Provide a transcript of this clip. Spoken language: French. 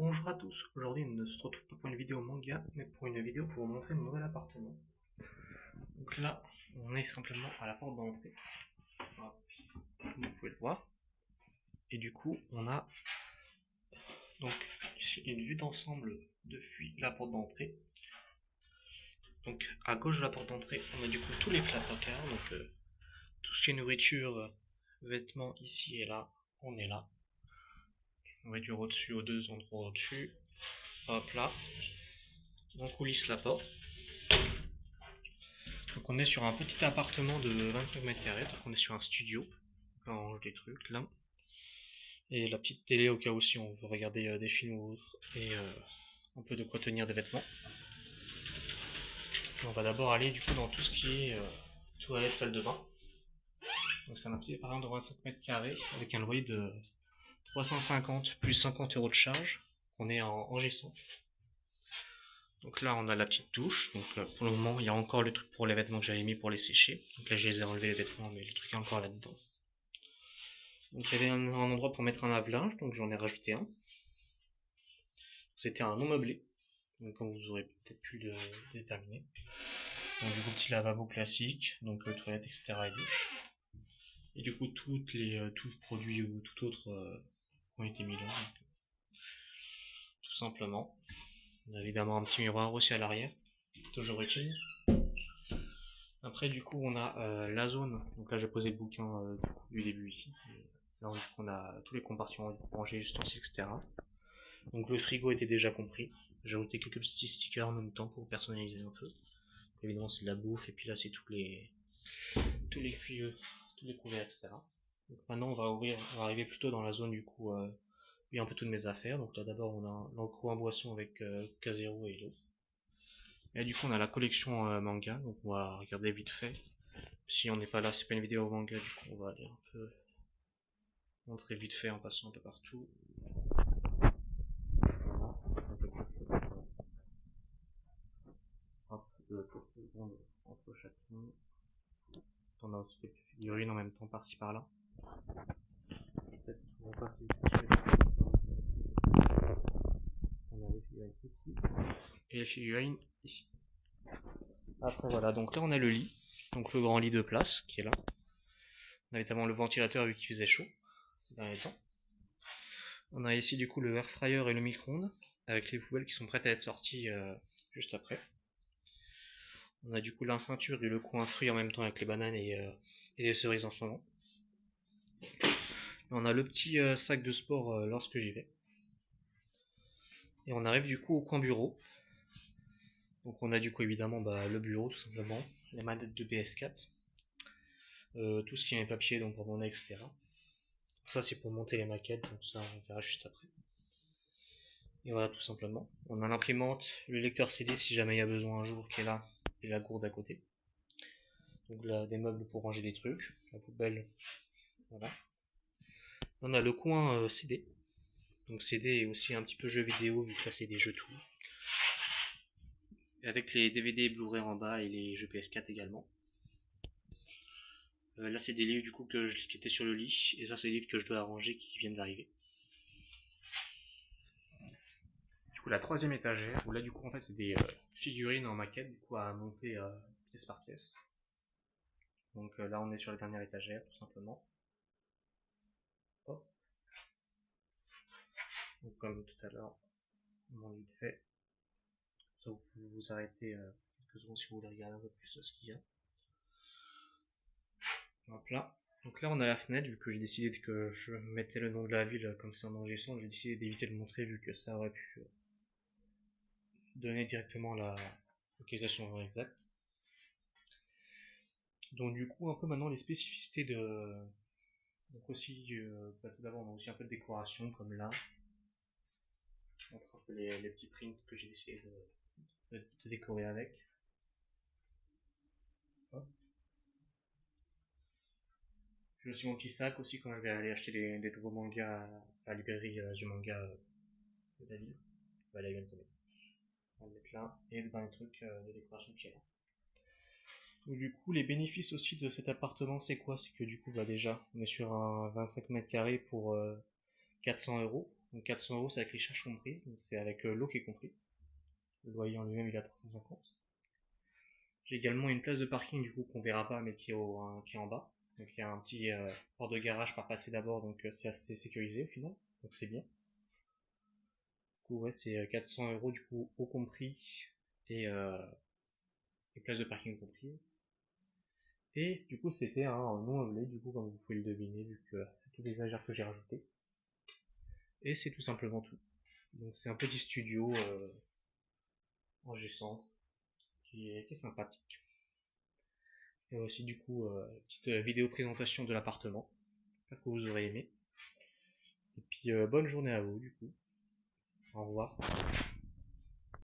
Bonjour à tous, aujourd'hui on ne se retrouve pas pour une vidéo manga, mais pour une vidéo pour vous montrer mon nouvel appartement. Donc là, on est simplement à la porte d'entrée, voilà, vous pouvez le voir. Et du coup, on a donc ici une vue d'ensemble depuis la porte d'entrée. Donc à gauche de la porte d'entrée, on a du coup tous les placards, donc tout ce qui est nourriture, vêtements ici et là, on est là. Nourriture au-dessus, aux deux endroits au-dessus. Hop là. On coulisse la porte. Donc on est sur un petit appartement de 25 mètres carrés, donc on est sur un studio. Là on range des trucs là. Et la petite télé au cas où si on veut regarder des films ou autre. Et un peu de quoi tenir des vêtements. Et on va d'abord aller du coup dans tout ce qui est toilette, salle de bain. Donc c'est un petit appartement de 25 mètres carrés avec un loyer de 350 plus 50 euros de charge. On est en G100. Donc là on a la petite douche. Donc pour le moment il y a encore le truc pour les vêtements que j'avais mis pour les sécher. Donc là je les ai enlevés les vêtements mais le truc est encore là-dedans. Donc il y avait un endroit pour mettre un lave-linge, donc j'en ai rajouté un. C'était un non meublé, donc comme vous aurez peut-être pu le déterminer. Donc du coup petit lavabo classique, donc toilette, etc. et douche. Et du coup tout produit ou tout autre ont été mis là. Donc, tout simplement. On a évidemment un petit miroir aussi à l'arrière, toujours utile. Après du coup on a la zone, donc là j'ai posé le bouquin du début ici. Là on a tous les compartiments pour ranger les ustensiles, etc. Donc le frigo était déjà compris. J'ai ajouté quelques petits stickers en même temps pour personnaliser un peu. Donc, évidemment c'est de la bouffe et puis là c'est tous les cuilleux, tous les couverts, etc. Donc maintenant on va arriver plutôt dans la zone du coup où il y a un peu toutes mes affaires. Donc là d'abord on a l'encre en boisson avec Coca Zero et l'eau. Et du coup on a la collection manga, donc on va regarder vite fait. Si on n'est pas là, c'est pas une vidéo manga, du coup on va aller un peu montrer vite fait en passant un peu partout. Hop, quelques secondes entre chacune. On a aussi quelques figurines en même temps par-ci par-là. Peut-être qu'on va passer ici. On a les figurines ici. Et les figurines ici. Après voilà, donc là on a le lit. Donc le grand lit de place qui est là. On a évidemment le ventilateur vu qu'il faisait chaud ces derniers temps. On a ici du coup le air fryer et le micro-ondes avec les poubelles qui sont prêtes à être sorties juste après. On a du coup la ceinture et le coin fruits en même temps avec les bananes et les cerises en ce moment. Et on a le petit sac de sport lorsque j'y vais. Et on arrive du coup au coin bureau. Donc on a du coup évidemment le bureau tout simplement, les manettes de PS4, tout ce qui est papier, donc pour monnaie, etc. Ça c'est pour monter les maquettes, donc ça on verra juste après. Et voilà tout simplement. On a l'imprimante, le lecteur CD si jamais il y a besoin un jour qui est là, et la gourde à côté. Donc là des meubles pour ranger des trucs, la poubelle, voilà. On a le coin CD. Donc CD et aussi un petit peu jeux vidéo vu que là c'est des jeux tout. Avec les DVD et Blu-ray en bas et les jeux PS4 également. Là c'est des livres du coup qui étaient sur le lit et ça c'est des livres que je dois arranger qui viennent d'arriver. Du coup la troisième étagère où là du coup en fait c'est des figurines en maquette du coup à monter pièce par pièce. Donc là on est sur la dernière étagère tout simplement. Hop. Donc comme tout à l'heure, on monte vite fait. Ça vous pouvez vous arrêter quelques secondes si vous voulez regarder un peu plus ce qu'il y a. Hop là. Donc là on a la fenêtre, vu que j'ai décidé que je mettais le nom de la ville comme c'est en enregistrant, j'ai décidé d'éviter de le montrer vu que ça aurait pu donner directement la localisation exacte. Donc du coup un peu maintenant les spécificités de... Donc aussi, tout d'abord on a aussi un peu de décoration comme là. Je montre un peu les petits prints que j'ai décidé de décorer avec. Hop. J'ai aussi mon petit sac aussi quand je vais aller acheter des nouveaux mangas à la librairie du manga de la ville. Là il vient de tomber. On va le mettre là et dans les trucs de décoration qui est là. Donc du coup les bénéfices aussi de cet appartement c'est quoi? C'est que du coup déjà on est sur un 25 mètres carrés pour 400 euros. Donc 400 euros, c'est avec les charges comprises, donc c'est avec l'eau qui est compris. Le loyer en lui-même, il est à 350. J'ai également une place de parking du coup qu'on verra pas mais qui est en bas. Donc il y a un petit port de garage par passer d'abord, donc c'est assez sécurisé au final, donc c'est bien. Du coup ouais, c'est 400 euros du coup au compris et places de parking comprises. Et du coup c'était un non meublé du coup comme vous pouvez le deviner vu que c'est tous les étagères que j'ai rajouté. Et c'est tout simplement tout. Donc c'est un petit studio en G-Centre qui est sympathique. Et aussi du coup petite vidéo présentation de l'appartement. J'espère que vous aurez aimé. Et puis bonne journée à vous du coup. Au revoir.